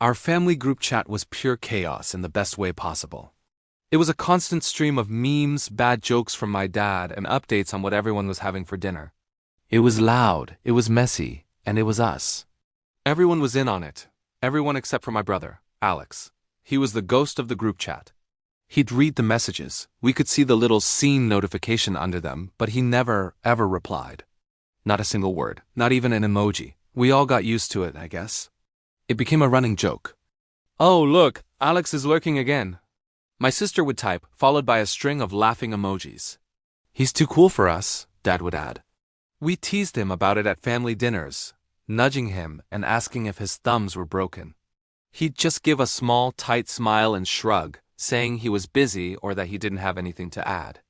Our family group chat was pure chaos in the best way possible. It was a constant stream of memes, bad jokes from my dad, and updates on what everyone was having for dinner. It was loud, it was messy, and it was us. Everyone was in on it. Everyone except for my brother, Alex. He was the ghost of the group chat. He'd read the messages. We could see the little seen notification under them, but he never, ever replied. Not a single word, not even an emoji. We all got used to it, I guess. It became a running joke. "Oh, look, Alex is lurking again." My sister would type, followed by a string of laughing emojis. "He's too cool for us," Dad would add. We teased him about it at family dinners, nudging him and asking if his thumbs were broken. He'd just give a small, tight smile and shrug, saying he was busy or that he didn't have anything to add.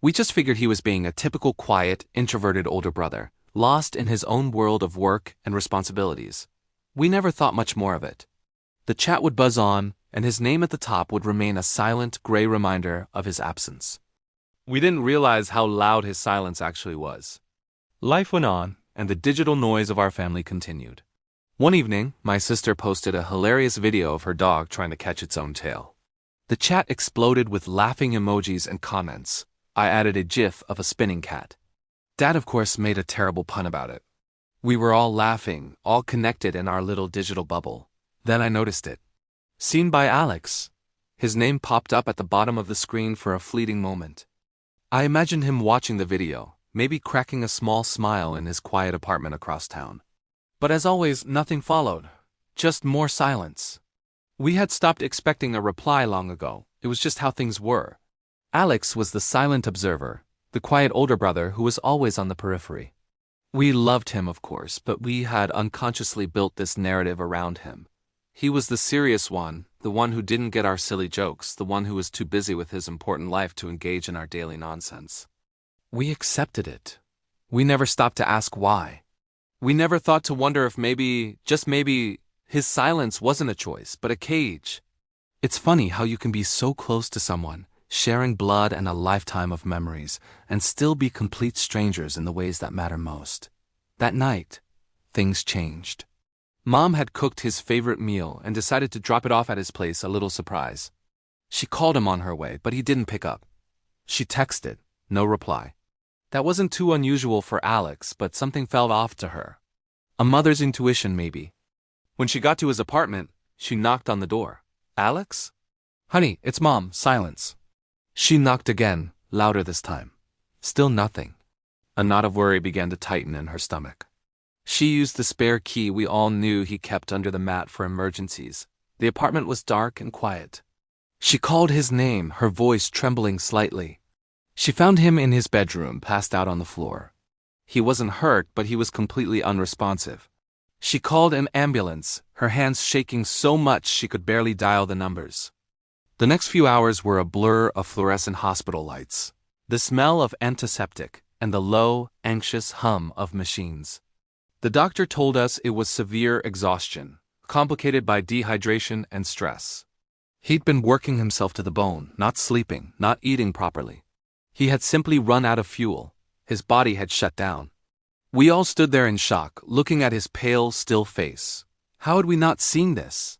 We just figured he was being a typical quiet, introverted older brother, lost in his own world of work and responsibilities. We never thought much more of it. The chat would buzz on, and his name at the top would remain a silent, gray reminder of his absence. We didn't realize how loud his silence actually was. Life went on, and the digital noise of our family continued. One evening, my sister posted a hilarious video of her dog trying to catch its own tail. The chat exploded with laughing emojis and comments. I added a gif of a spinning cat. Dad, of course, made a terrible pun about it. We were all laughing, all connected in our little digital bubble. Then I noticed it. Seen by Alex. His name popped up at the bottom of the screen for a fleeting moment. I imagined him watching the video, maybe cracking a small smile in his quiet apartment across town. But as always, nothing followed. Just more silence. We had stopped expecting a reply long ago. It was just how things were. Alex was the silent observer, the quiet older brother who was always on the periphery. We loved him, of course, but we had unconsciously built this narrative around him. He was the serious one, the one who didn't get our silly jokes, the one who was too busy with his important life to engage in our daily nonsense. We accepted it. We never stopped to ask why. We never thought to wonder if maybe, just maybe, his silence wasn't a choice, but a cage. It's funny how you can be so close to someone, sharing blood and a lifetime of memories, and still be complete strangers in the ways that matter most. That night, things changed. Mom had cooked his favorite meal and decided to drop it off at his place, a little surprise. She called him on her way, but he didn't pick up. She texted, no reply. That wasn't too unusual for Alex, but something felt off to her. A mother's intuition, maybe. When she got to his apartment, she knocked on the door. "Alex?" "Honey, it's Mom, silence." She knocked again, louder this time. Still nothing. A knot of worry began to tighten in her stomach. She used the spare key we all knew he kept under the mat for emergencies. The apartment was dark and quiet. She called his name, her voice trembling slightly. She found him in his bedroom, passed out on the floor. He wasn't hurt, but he was completely unresponsive. She called an ambulance, her hands shaking so much she could barely dial the numbers. The next few hours were a blur of fluorescent hospital lights, the smell of antiseptic, and the low, anxious hum of machines. The doctor told us it was severe exhaustion, complicated by dehydration and stress. He'd been working himself to the bone, not sleeping, not eating properly. He had simply run out of fuel. His body had shut down. We all stood there in shock, looking at his pale, still face. How had we not seen this?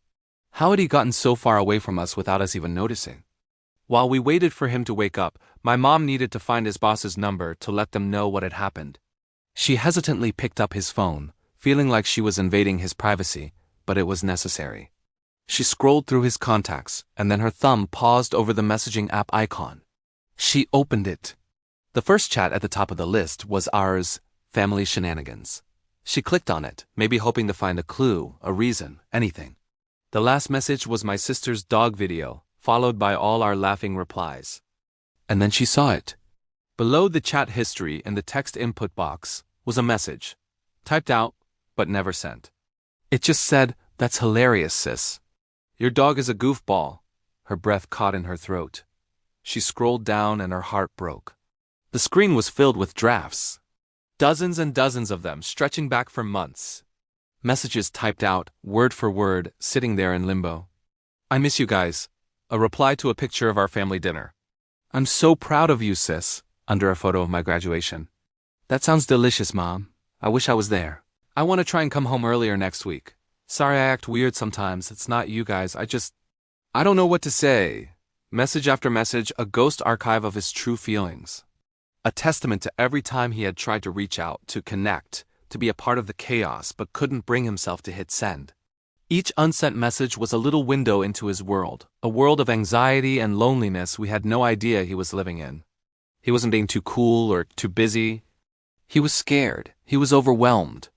How had he gotten so far away from us without us even noticing? While we waited for him to wake up, my mom needed to find his boss's number to let them know what had happened. She hesitantly picked up his phone, feeling like she was invading his privacy, but it was necessary. She scrolled through his contacts, and then her thumb paused over the messaging app icon. She opened it. The first chat at the top of the list was ours, Family Shenanigans. She clicked on it, maybe hoping to find a clue, a reason, anything. The last message was my sister's dog video, followed by all our laughing replies. And then she saw it. Below the chat history in the text input box was a message, typed out, but never sent. It just said, "That's hilarious, sis. Your dog is a goofball." Her breath caught in her throat. She scrolled down and her heart broke. The screen was filled with drafts. Dozens and dozens of them, stretching back for months. Messages typed out, word for word, sitting there in limbo. "I miss you guys." A reply to a picture of our family dinner. "I'm so proud of you, sis," under a photo of my graduation. "That sounds delicious, Mom. I wish I was there. I want to try and come home earlier next week. Sorry I act weird sometimes, it's not you guys, I don't know what to say. Message after message, a ghost archive of his true feelings. A testament to every time he had tried to reach out, to connect, to be a part of the chaos but couldn't bring himself to hit send. Each unsent message was a little window into his world, a world of anxiety and loneliness we had no idea he was living in. He wasn't being too cool or too busy. He was scared. He was overwhelmed.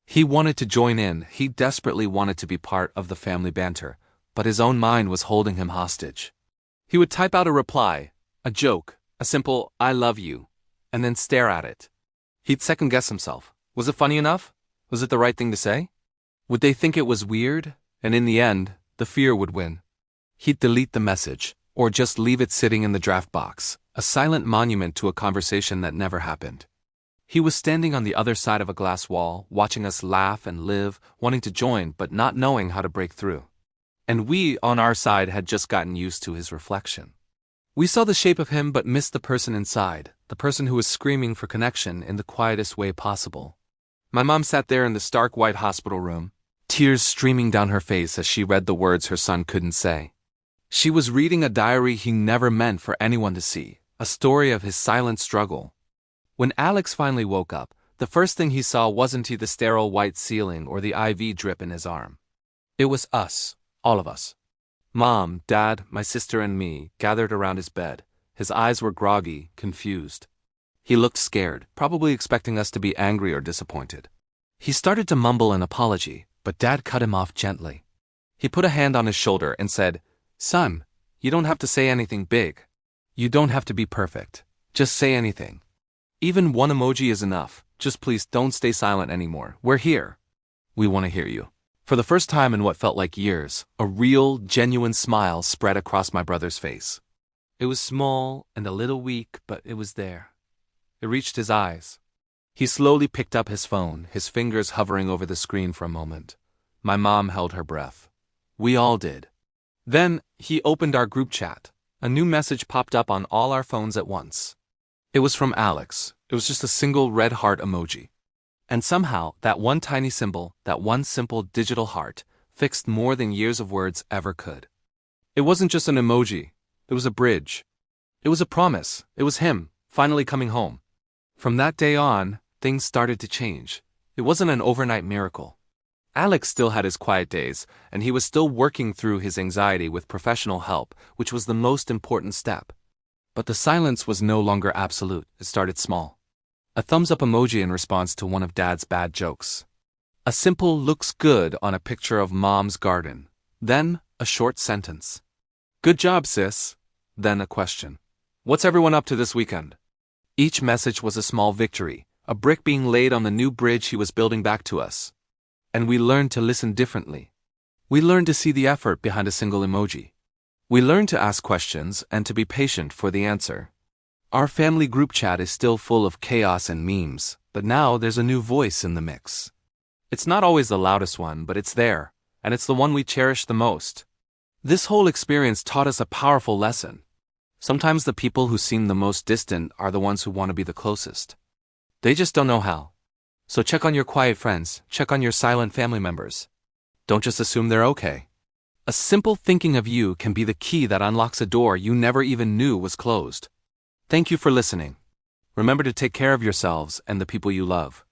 He wanted to join in. He desperately wanted to be part of the family banter, but his own mind was holding him hostage. He would type out a reply, a joke, a simple "I love you," and then stare at it. He'd second-guess himself. Was it funny enough? Was it the right thing to say? Would they think it was weird? And in the end, the fear would win. He'd delete the message, or just leave it sitting in the draft box, a silent monument to a conversation that never happened. He was standing on the other side of a glass wall, watching us laugh and live, wanting to join but not knowing how to break through. And we, on our side, had just gotten used to his reflection. We saw the shape of him but missed the person inside, the person who was screaming for connection in the quietest way possible. My mom sat there in the stark white hospital room, tears streaming down her face as she read the words her son couldn't say. She was reading a diary he never meant for anyone to see, a story of his silent struggle. When Alex finally woke up, the first thing he saw wasn't the sterile white ceiling or the IV drip in his arm. It was us, all of us. Mom, Dad, my sister and me, gathered around his bed. His eyes were groggy, confused. He looked scared, probably expecting us to be angry or disappointed. He started to mumble an apology, but Dad cut him off gently. He put a hand on his shoulder and said, "Son, you don't have to say anything big. You don't have to be perfect. Just say anything. Even one emoji is enough. Just please don't stay silent anymore. We're here. We want to hear you." For the first time in what felt like years, a real, genuine smile spread across my brother's face. It was small and a little weak, but it was there. It reached his eyes. He slowly picked up his phone, his fingers hovering over the screen for a moment. My mom held her breath. We all did. Then, he opened our group chat. A new message popped up on all our phones at once. It was from Alex. It was just a single red heart emoji. And somehow, that one tiny symbol, that one simple digital heart, fixed more than years of words ever could. It wasn't just an emoji. It was a bridge. It was a promise. It was him, finally coming home. From that day on, things started to change. It wasn't an overnight miracle. Alex still had his quiet days, and he was still working through his anxiety with professional help, which was the most important step. But the silence was no longer absolute. It started small. A thumbs-up emoji in response to one of Dad's bad jokes. A simple "looks good" on a picture of Mom's garden. Then, a short sentence. "Good job, sis." Then a question. "What's everyone up to this weekend?" Each message was a small victory, a brick being laid on the new bridge he was building back to us. And we learned to listen differently. We learned to see the effort behind a single emoji. We learned to ask questions and to be patient for the answer. Our family group chat is still full of chaos and memes, but now there's a new voice in the mix. It's not always the loudest one, but it's there, and it's the one we cherish the most. This whole experience taught us a powerful lesson. Sometimes the people who seem the most distant are the ones who want to be the closest. They just don't know how. So check on your quiet friends, check on your silent family members. Don't just assume they're okay. A simple thinking of you can be the key that unlocks a door you never even knew was closed. Thank you for listening. Remember to take care of yourselves and the people you love.